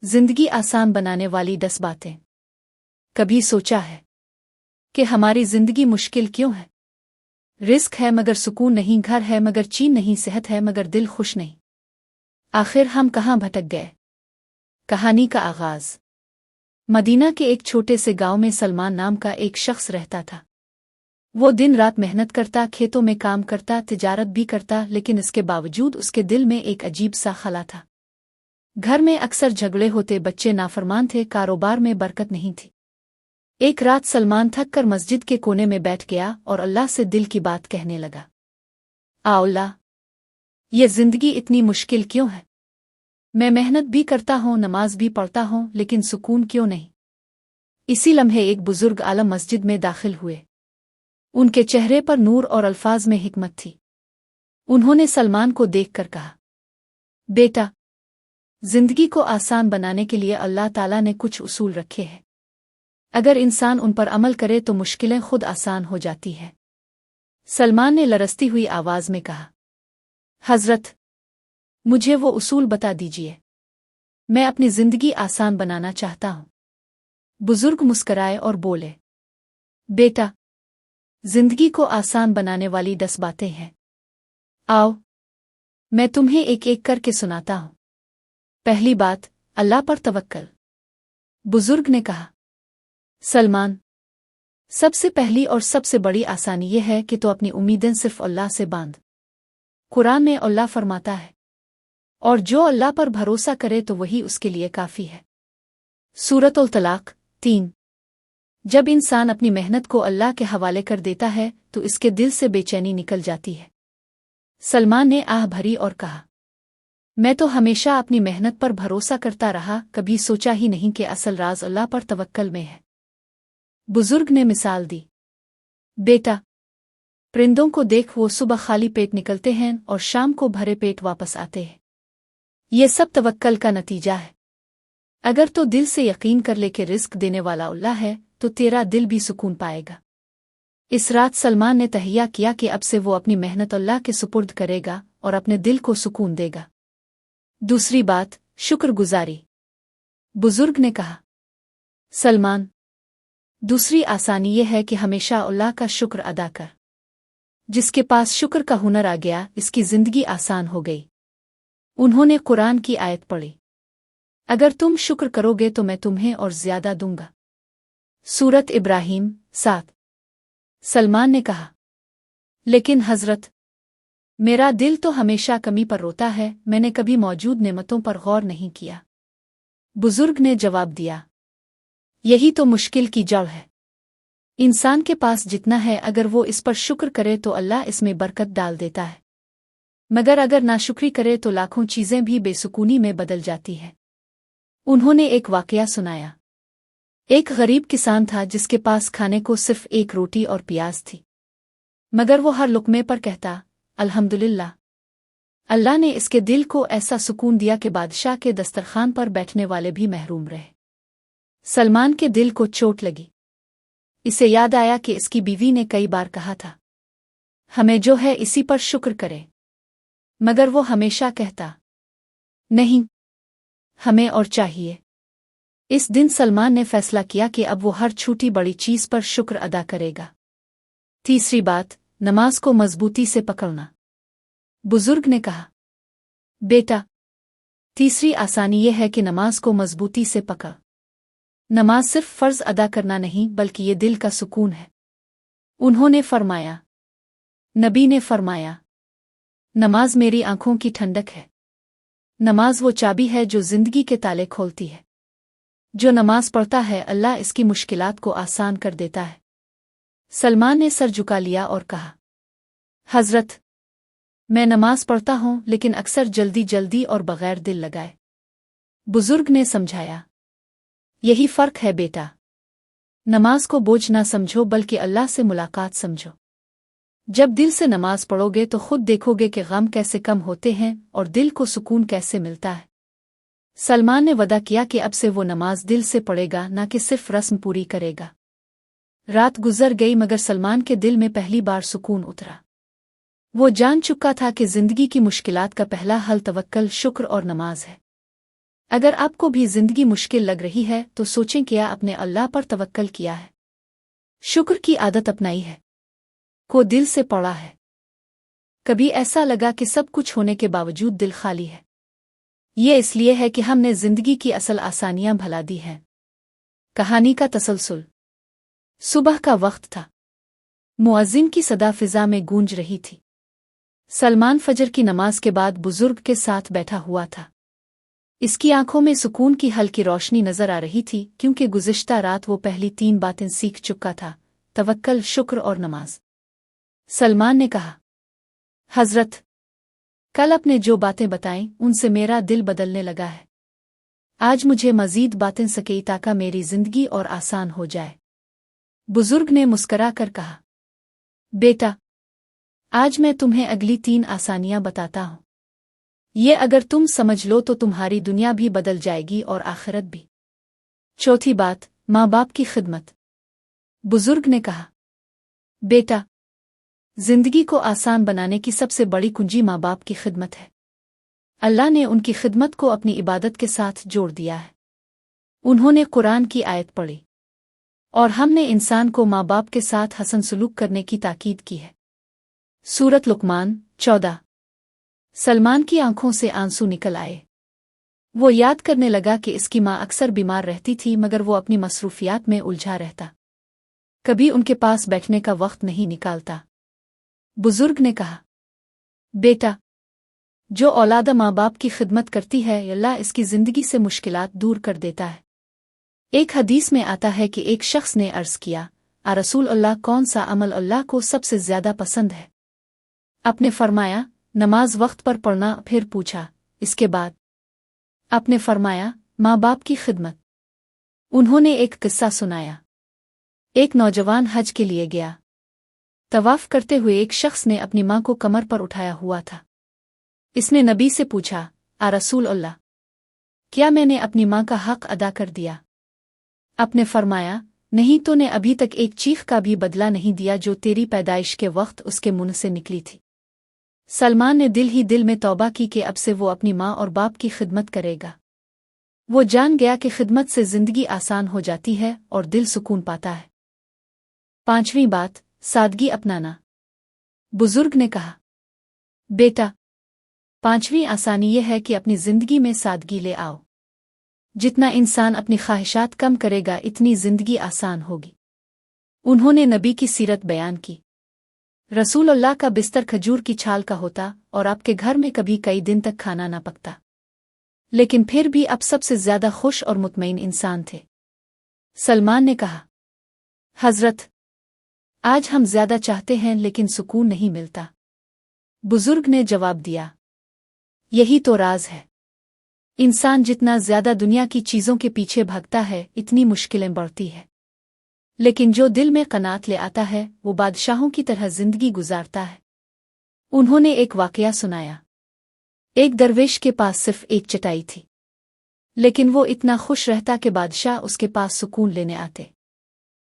जिंदगी आसान बनाने वाली 10 बातें। कभी सोचा है कि हमारी जिंदगी मुश्किल क्यों है? रिस्क है मगर सुकून नहीं, घर है मगर चैन नहीं, सेहत है मगर दिल खुश नहीं। आखिर हम कहाँ भटक गए? कहानी का आगाज मदीना के एक छोटे से गांव में सलमान नाम का एक शख्स रहता था। वो दिन रात मेहनत करता, खेतों में काम करता, तिजारत भी करता, लेकिन इसके बावजूद उसके दिल में एक अजीब सा खला था। घर में अक्सर झगड़े होते, बच्चे नाफरमान थे, कारोबार में बरकत नहीं थी। एक रात सलमान थक कर मस्जिद के कोने में बैठ गया और अल्लाह से दिल की बात कहने लगा। अल्लाह, ये जिंदगी इतनी मुश्किल क्यों है? मैं मेहनत भी करता हूँ, नमाज भी पढ़ता हूँ, लेकिन सुकून क्यों नहीं? इसी लम्हे एक बुजुर्ग आलम मस्जिद में दाखिल हुए। उनके चेहरे पर नूर और अल्फाज में हिकमत थी। उन्होंने सलमान को देखकर कहा, बेटा, जिंदगी को आसान बनाने के लिए अल्लाह ताला ने कुछ उसूल रखे हैं। अगर इंसान उन पर अमल करे तो मुश्किलें खुद आसान हो जाती हैं। सलमान ने लरसती हुई आवाज में कहा, हजरत, मुझे वो उसूल बता दीजिए। मैं अपनी जिंदगी आसान बनाना चाहता हूं। बुजुर्ग मुस्कराए और बोले, बेटा, जिंदगी को आसान बनाने वाली 10 बातें हैं। आओ, मैं तुम्हें एक एक करके सुनाता हूं। पहली बात, अल्लाह पर तवक्कल। बुजुर्ग ने कहा, सलमान, सबसे पहली और सबसे बड़ी आसानी यह है कि तो अपनी उम्मीदें सिर्फ अल्लाह से बांध। कुरान में अल्लाह फरमाता है, और जो अल्लाह पर भरोसा करे तो वही उसके लिए काफी है। सूरतुल तलाक 3। जब इंसान अपनी मेहनत को अल्लाह के हवाले कर देता है तो इसके दिल से बेचैनी निकल जाती है। सलमान ने आह भरी और कहा, मैं तो हमेशा अपनी मेहनत पर भरोसा करता रहा, कभी सोचा ही नहीं कि असल राज अल्लाह पर तवक्कल में है। बुजुर्ग ने मिसाल दी, बेटा, परिंदों को देख, वो सुबह खाली पेट निकलते हैं और शाम को भरे पेट वापस आते हैं। ये सब तवक्कल का नतीजा है। अगर तो दिल से यकीन कर ले कि रिस्क देने वाला अल्लाह है तो तेरा दिल भी सुकून पाएगा। इस रात सलमान ने तहैया किया कि अब से वो अपनी मेहनत अल्लाह के सुपुर्द करेगा और अपने दिल को सुकून देगा। दूसरी बात, शुक्रगुजारी। बुजुर्ग ने कहा, सलमान, दूसरी आसानी यह है कि हमेशा अल्लाह का शुक्र अदा कर। जिसके पास शुक्र का हुनर आ गया, इसकी जिंदगी आसान हो गई। उन्होंने कुरान की आयत पढ़ी, अगर तुम शुक्र करोगे तो मैं तुम्हें और ज्यादा दूंगा। सूरत इब्राहिम 7। सलमान ने कहा, लेकिन हजरत, मेरा दिल तो हमेशा कमी पर रोता है, मैंने कभी मौजूद नेमतों पर गौर नहीं किया। बुजुर्ग ने जवाब दिया, यही तो मुश्किल की जड़ है। इंसान के पास जितना है, अगर वो इस पर शुक्र करे तो अल्लाह इसमें बरकत डाल देता है, मगर अगर नाशुक्री करे तो लाखों चीजें भी बेसुकूनी में बदल जाती हैं। उन्होंने एक वाकया सुनाया। एक गरीब किसान था जिसके पास खाने को सिर्फ एक रोटी और प्याज थी, मगर वो हर लुकमे पर कहता, अल्हम्दुलिल्लाह। अल्लाह ने इसके दिल को ऐसा सुकून दिया कि बादशाह के दस्तरखान पर बैठने वाले भी महरूम रहे। सलमान के दिल को चोट लगी। इसे याद आया कि इसकी बीवी ने कई बार कहा था, हमें जो है इसी पर शुक्र करें, मगर वो हमेशा कहता, नहीं, हमें और चाहिए। इस दिन सलमान ने फैसला किया कि अब वो हर छोटी बड़ी चीज पर शुक्र अदा करेगा। तीसरी बात, नमाज को मजबूती से पकड़ना। बुजुर्ग ने कहा, बेटा, तीसरी आसानी यह है कि नमाज को मजबूती से पकड़। नमाज सिर्फ फर्ज अदा करना नहीं, बल्कि ये दिल का सुकून है। उन्होंने फरमाया, नबी ने फरमाया, नमाज मेरी आंखों की ठंडक है। नमाज वो चाबी है जो जिंदगी के ताले खोलती है। जो नमाज पढ़ता है, अल्लाह इसकी मुश्किलात को आसान कर देता है। सलमान ने सर झुका लिया और कहा, हजरत, मैं नमाज पढ़ता हूँ, लेकिन अक्सर जल्दी जल्दी और बगैर दिल लगाए। बुजुर्ग ने समझाया, यही फर्क है बेटा। नमाज को बोझ ना समझो, बल्कि अल्लाह से मुलाकात समझो। जब दिल से नमाज पढ़ोगे तो खुद देखोगे कि गम कैसे कम होते हैं और दिल को सुकून कैसे मिलता है। सलमान ने वदा किया कि अब से वो नमाज दिल से पढ़ेगा, ना कि सिर्फ रस्म पूरी करेगा। रात गुजर गई, मगर सलमान के दिल में पहली बार सुकून उतरा। वो जान चुका था कि जिंदगी की मुश्किलात का पहला हल तवक्कल, शुक्र और नमाज है। अगर आपको भी जिंदगी मुश्किल लग रही है तो सोचें क्या आपने अल्लाह पर तवक्कल किया है, शुक्र की आदत अपनाई है, को दिल से पढ़ा है। कभी ऐसा लगा कि सब कुछ होने के बावजूद दिल खाली है? ये इसलिए है कि हमने जिंदगी की असल आसानियां भुला दी हैं। कहानी का तसलसल। सुबह का वक्त था। मुअज्जिन की सदा फिजा में गूंज रही थी। सलमान फजर की नमाज के बाद बुजुर्ग के साथ बैठा हुआ था। इसकी आंखों में सुकून की हल्की रोशनी नजर आ रही थी, क्योंकि गुज़िश्ता रात वो पहली 3 बातें सीख चुका था: तवक्कल, शुक्र और नमाज। सलमान ने कहा, हजरत, कल आपने जो बातें बताईं उनसे मेरा दिल बदलने लगा है। आज मुझे मजीद बातें सकें ताकि मेरी जिंदगी और आसान हो जाए। बुजुर्ग ने मुस्करा कर कहा, बेटा, आज मैं तुम्हें अगली 3 आसानियां बताता हूं। ये अगर तुम समझ लो तो तुम्हारी दुनिया भी बदल जाएगी और आखिरत भी। चौथी बात, माँ बाप की खिदमत। बुजुर्ग ने कहा, बेटा, जिंदगी को आसान बनाने की सबसे बड़ी कुंजी माँ बाप की खिदमत है। अल्लाह ने उनकी खिदमत को अपनी इबादत के साथ जोड़ दिया है। उन्होंने कुरान की आयत पढ़ी और हमने इंसान को माँ बाप के साथ हसन सलूक करने की ताकीद की है। सूरत लुकमान 14। सलमान की आंखों से आंसू निकल आए। वो याद करने लगा कि इसकी माँ अक्सर बीमार रहती थी, मगर वो अपनी मसरूफियात में उलझा रहता, कभी उनके पास बैठने का वक्त नहीं निकालता। बुजुर्ग ने कहा, बेटा, जो औलाद माँ बाप की खिदमत करती है, अल्लाह इसकी जिंदगी से मुश्किलात दूर कर देता है। एक हदीस में आता है कि एक शख्स ने अर्ज किया, आ रसूल अल्लाह, कौन सा अमल अल्लाह को सबसे ज्यादा पसंद है? आपने फरमाया, नमाज वक्त पर पढ़ना। फिर पूछा, इसके बाद? आपने फरमाया, माँ बाप की खिदमत। उन्होंने एक किस्सा सुनाया। एक नौजवान हज के लिए गया। तवाफ करते हुए एक शख्स ने अपनी माँ को कमर पर उठाया हुआ था। इसने नबी से पूछा, आ रसूल अल्लाह, क्या मैंने अपनी माँ का हक अदा कर दिया? आपने फरमाया, नहीं, तो ने अभी तक एक चीख का भी बदला नहीं दिया जो तेरी पैदाइश के वक्त उसके मुंह से निकली थी। सलमान ने दिल ही दिल में तौबा की कि अब से वो अपनी माँ और बाप की खिदमत करेगा। वो जान गया कि खिदमत से जिंदगी आसान हो जाती है और दिल सुकून पाता है। 5वीं बात, सादगी अपनाना। बुजुर्ग ने कहा, बेटा, 5वीं आसानी यह है कि अपनी जिंदगी में सादगी ले आओ। जितना इंसान अपनी ख्वाहिशात कम करेगा, इतनी जिंदगी आसान होगी। उन्होंने नबी की सीरत बयान की। रसूल अल्लाह का बिस्तर खजूर की छाल का होता और आपके घर में कभी कई दिन तक खाना ना पकता, लेकिन फिर भी आप सबसे ज्यादा खुश और मुतमईन इंसान थे। सलमान ने कहा, हजरत, आज हम ज्यादा चाहते हैं लेकिन सुकून नहीं मिलता। बुजुर्ग ने जवाब दिया, यही तो राज है। इंसान जितना ज्यादा दुनिया की चीजों के पीछे भागता है, इतनी मुश्किलें बढ़ती है, लेकिन जो दिल में कनात ले आता है वो बादशाहों की तरह जिंदगी गुजारता है। उन्होंने एक वाकया सुनाया। एक दरवेश के पास सिर्फ एक चटाई थी, लेकिन वो इतना खुश रहता कि बादशाह उसके पास सुकून लेने आते।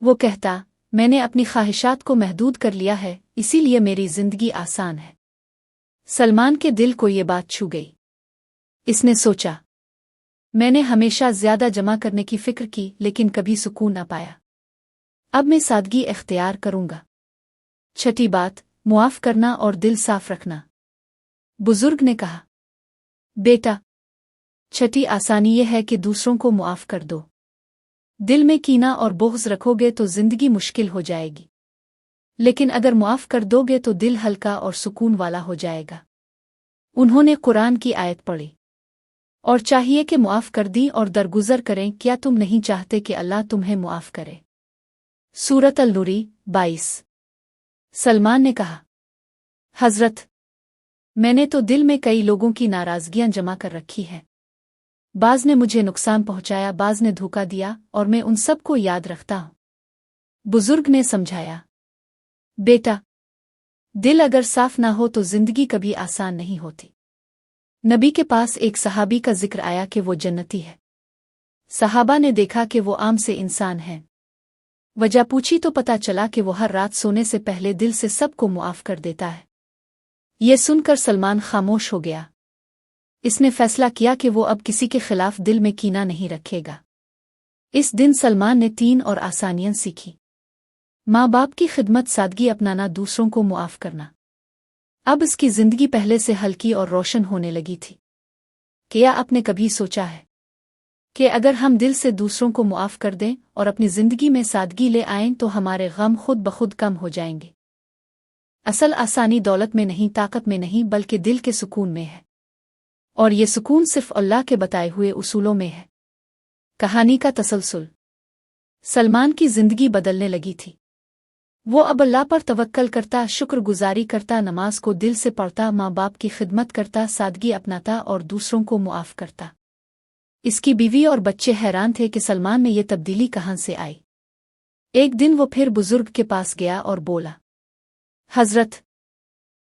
वो कहता, मैंने अपनी ख्वाहिशात को महदूद कर लिया है, इसीलिए मेरी जिंदगी आसान है। सलमान के दिल को ये बात छू गई। इसने सोचा, मैंने हमेशा ज्यादा जमा करने की फिक्र की लेकिन कभी सुकून न पाया। अब मैं सादगी इख्तियार करूंगा। 6ठी बात, मुआफ करना और दिल साफ रखना। बुजुर्ग ने कहा, बेटा, 6ठी आसानी यह है कि दूसरों को मुआफ कर दो। दिल में कीना और बुग़्ज़ रखोगे तो जिंदगी मुश्किल हो जाएगी, लेकिन अगर मुआफ कर दोगे तो दिल हल्का और सुकून वाला हो जाएगा। उन्होंने कुरान की आयत पढ़ी, और चाहिए कि मुआफ कर दी और दरगुजर करें। क्या तुम नहीं चाहते कि अल्लाह तुम्हें मुआफ करे? सूरत अल-नूरी 22। सलमान ने कहा, हजरत, मैंने तो दिल में कई लोगों की नाराजगियां जमा कर रखी हैं। बाज ने मुझे नुकसान पहुंचाया, बाज ने धोखा दिया, और मैं उन सब को याद रखता हूं। बुजुर्ग ने समझाया, बेटा, दिल अगर साफ ना हो तो जिंदगी कभी आसान नहीं होती। नबी के पास एक सहाबी का जिक्र आया कि वो जन्नती है। सहाबा ने देखा कि वो आम से इंसान है। वजह पूछी तो पता चला कि वो हर रात सोने से पहले दिल से सबको मुआफ कर देता है। ये सुनकर सलमान खामोश हो गया। इसने फैसला किया कि वो अब किसी के खिलाफ दिल में कीना नहीं रखेगा। इस दिन सलमान ने 3 और आसानियां सीखी। माँ बाप की खिदमत, सादगी अपनाना, दूसरों को मुआफ करना। अब इसकी जिंदगी पहले से हल्की और रोशन होने लगी थी। क्या आपने कभी सोचा है कि अगर हम दिल से दूसरों को मुआफ कर दें और अपनी जिंदगी में सादगी ले आएं तो हमारे गम खुद बखुद कम हो जाएंगे। असल आसानी दौलत में नहीं, ताकत में नहीं, बल्कि दिल के सुकून में है। और ये सुकून सिर्फ अल्लाह के बताए हुए उसूलों में है। कहानी का तसलसल। सलमान की जिंदगी बदलने लगी थी। वो अब अल्लाह पर तवक्कल करता, शुक्रगुजारी करता, नमाज को दिल से पढ़ता, माँ बाप की खिदमत करता, सादगी अपनाता और दूसरों को मुआफ करता। इसकी बीवी और बच्चे हैरान थे कि सलमान में ये तब्दीली कहाँ से आई। एक दिन वो फिर बुजुर्ग के पास गया और बोला, हजरत,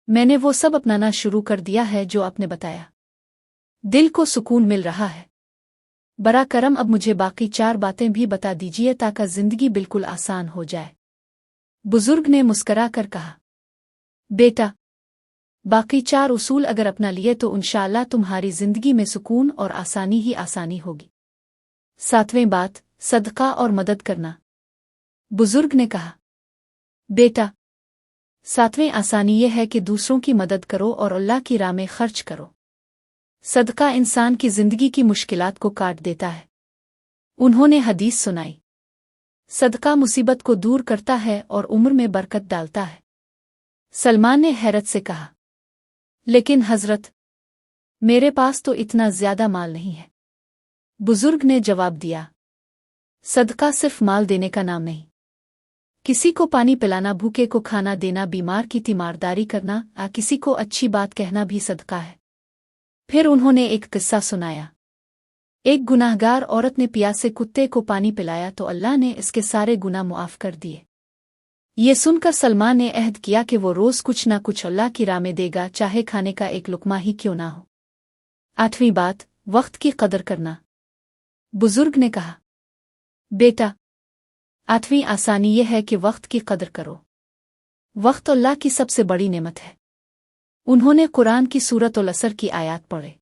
मैंने वो सब अपनाना शुरू कर दिया है जो आपने बताया। दिल को सुकून मिल रहा है। बरा करम, अब मुझे बाकी 4 बातें भी बता दीजिए ताकि जिंदगी बिल्कुल आसान हो जाए। बुजुर्ग ने मुस्करा कर कहा, बेटा, बाकी 4 उसूल अगर अपना लिए तो इंशाअल्लाह तुम्हारी जिंदगी में सुकून और आसानी ही आसानी होगी। 7वें बात, सदका और मदद करना। बुजुर्ग ने कहा, बेटा, 7वें आसानी यह है कि दूसरों की मदद करो और अल्लाह की राह में खर्च करो। सदका इंसान की जिंदगी की मुश्किलात को काट देता है। उन्होंने हदीस सुनाई, सदका मुसीबत को दूर करता है और उम्र में बरकत डालता है। सलमान ने हैरत से कहा, लेकिन हजरत, मेरे पास तो इतना ज्यादा माल नहीं है। बुजुर्ग ने जवाब दिया, सदका सिर्फ माल देने का नाम नहीं। किसी को पानी पिलाना, भूखे को खाना देना, बीमार की तीमारदारी करना, किसी को अच्छी बात कहना भी सदका है। फिर उन्होंने एक किस्सा सुनाया। एक गुनाहगार औरत ने प्यासे कुत्ते को पानी पिलाया तो अल्लाह ने इसके सारे गुनाह मुआफ कर दिए। ये सुनकर सलमान ने अहद किया कि वो रोज कुछ ना कुछ अल्लाह की राह में देगा, चाहे खाने का एक लुकमा ही क्यों ना हो। 8वीं बात, वक्त की कदर करना। बुजुर्ग ने कहा, बेटा, 8वीं आसानी यह है कि वक्त की कदर करो। वक्त अल्लाह की सबसे बड़ी नेमत है। उन्होंने कुरान की सूरत उल असर की आयत पढ़े,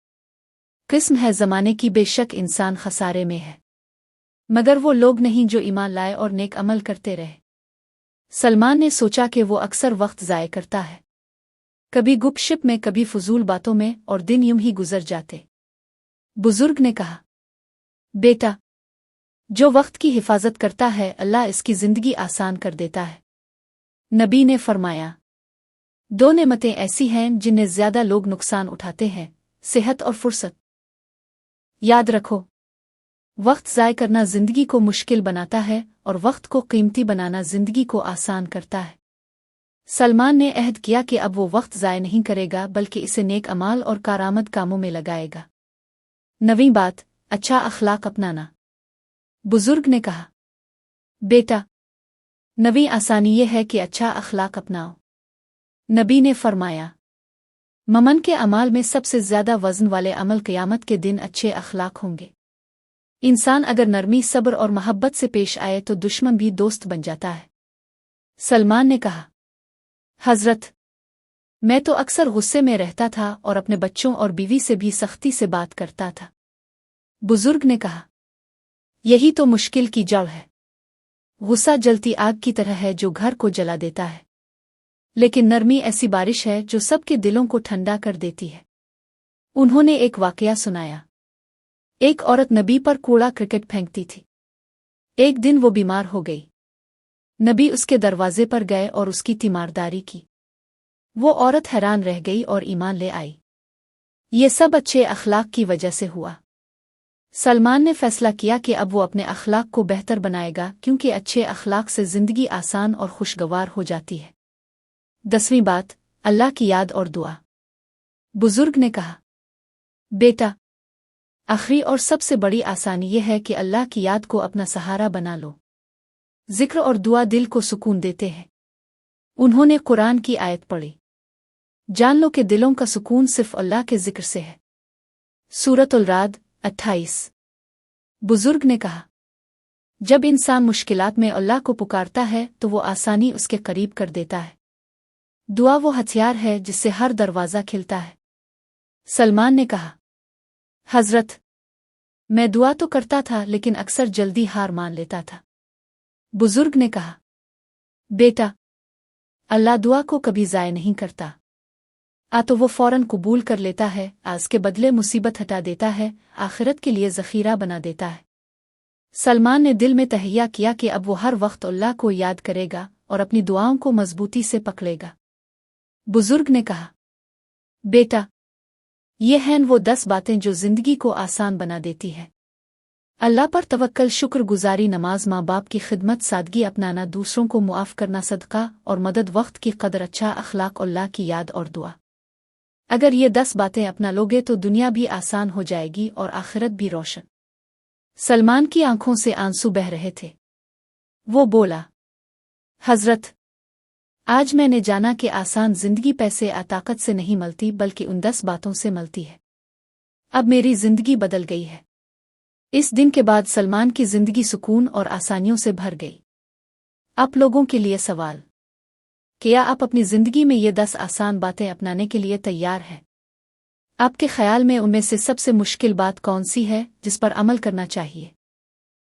किस्म है ज़माने की, बेशक इंसान खसारे में है, मगर वो लोग नहीं जो ईमान लाए और नेक अमल करते रहे। सलमान ने सोचा कि वो अक्सर वक्त ज़ाय करता है, कभी गुपशप में, कभी फजूल बातों में, और दिन यूं ही गुजर जाते। बुजुर्ग ने कहा, बेटा, जो वक्त की हिफाजत करता है अल्लाह इसकी जिंदगी आसान कर देता है। नबी ने फरमाया, 2 नेमतें ऐसी हैं जिन्हें ज्यादा लोग नुकसान उठाते हैं, सेहत और फुर्सत। याद रखो, वक्त ज़ाय करना जिंदगी को मुश्किल बनाता है और वक्त को कीमती बनाना जिंदगी को आसान करता है। सलमान ने अहद किया कि अब वो वक्त ज़ाय नहीं करेगा बल्कि इसे नेक अमाल और कारामद कामों में लगाएगा। 9वीं बात, अच्छा अखलाक अपनाना। बुजुर्ग ने कहा, बेटा, 9वीं आसानी यह है कि अच्छा अखलाक अपनाओ। नबी ने फरमाया, ममन के अमाल में सबसे ज्यादा वजन वाले अमल क़यामत के दिन अच्छे अखलाक होंगे। इंसान अगर नरमी, सब्र और मोहब्बत से पेश आए तो दुश्मन भी दोस्त बन जाता है। सलमान ने कहा, हजरत, मैं तो अक्सर गुस्से में रहता था और अपने बच्चों और बीवी से भी सख्ती से बात करता था। बुजुर्ग ने कहा, यही तो मुश्किल की जड़ है। गुस्सा जलती आग की तरह है जो घर को जला देता है, लेकिन नरमी ऐसी बारिश है जो सबके दिलों को ठंडा कर देती है। उन्होंने एक वाकया सुनाया। एक औरत नबी पर कूड़ा क्रिकेट फेंकती थी। एक दिन वो बीमार हो गई। नबी उसके दरवाजे पर गए और उसकी तीमारदारी की। वो औरत हैरान रह गई और ईमान ले आई। ये सब अच्छे अखलाक की वजह से हुआ। सलमान ने फैसला किया कि अब वो अपने अखलाक को बेहतर बनाएगा, क्योंकि अच्छे अखलाक से जिंदगी आसान और खुशगवार हो जाती है। 10वीं बात, अल्लाह की याद और दुआ। बुजुर्ग ने कहा, बेटा, आखिरी और सबसे बड़ी आसानी यह है कि अल्लाह की याद को अपना सहारा बना लो। जिक्र और दुआ दिल को सुकून देते हैं। उन्होंने कुरान की आयत पढ़ी, जान लो कि दिलों का सुकून सिर्फ अल्लाह के जिक्र से है। सूरतुल राद 28। बुजुर्ग ने कहा, जब इंसान मुश्किलात में अल्लाह को पुकारता है तो वो आसानी उसके करीब कर देता है। दुआ वो हथियार है जिससे हर दरवाज़ा खिलता है। सलमान ने कहा, हज़रत, मैं दुआ तो करता था लेकिन अक्सर जल्दी हार मान लेता था। बुजुर्ग ने कहा, बेटा, अल्लाह दुआ को कभी ज़ाय नहीं करता। तो वो फौरन कबूल कर लेता है, उसके बदले मुसीबत हटा देता है, आखिरत के लिए ज़ख़ीरा बना देता है। सलमान ने दिल में तहैया किया कि अब वो हर वक्त अल्लाह को याद करेगा और अपनी दुआओं को मजबूती से पकड़ेगा। बुजुर्ग ने कहा, बेटा, ये हैं वो 10 बातें जो ज़िंदगी को आसान बना देती है। अल्लाह पर तवक्कल, शुक्रगुजारी, नमाज, माँ बाप की खिदमत, सादगी अपनाना, दूसरों को मुआफ़ करना, सदका और मदद, वक्त की कदर, अच्छा अखलाक, अल्लाह की याद और दुआ। अगर ये 10 बातें अपना लोगे तो दुनिया भी आसान हो जाएगी और आखिरत भी रोशन। सलमान की आंखों से आंसू बह रहे थे। वो बोला, हज़रत, आज मैंने जाना कि आसान जिंदगी पैसे या ताकत से नहीं मिलती बल्कि उन 10 बातों से मिलती है। अब मेरी जिंदगी बदल गई है। इस दिन के बाद सलमान की जिंदगी सुकून और आसानियों से भर गई। आप लोगों के लिए सवाल, क्या आप अपनी जिंदगी में ये 10 आसान बातें अपनाने के लिए तैयार हैं? आपके ख्याल में उनमें से सबसे मुश्किल बात कौन सी है जिस पर अमल करना चाहिए?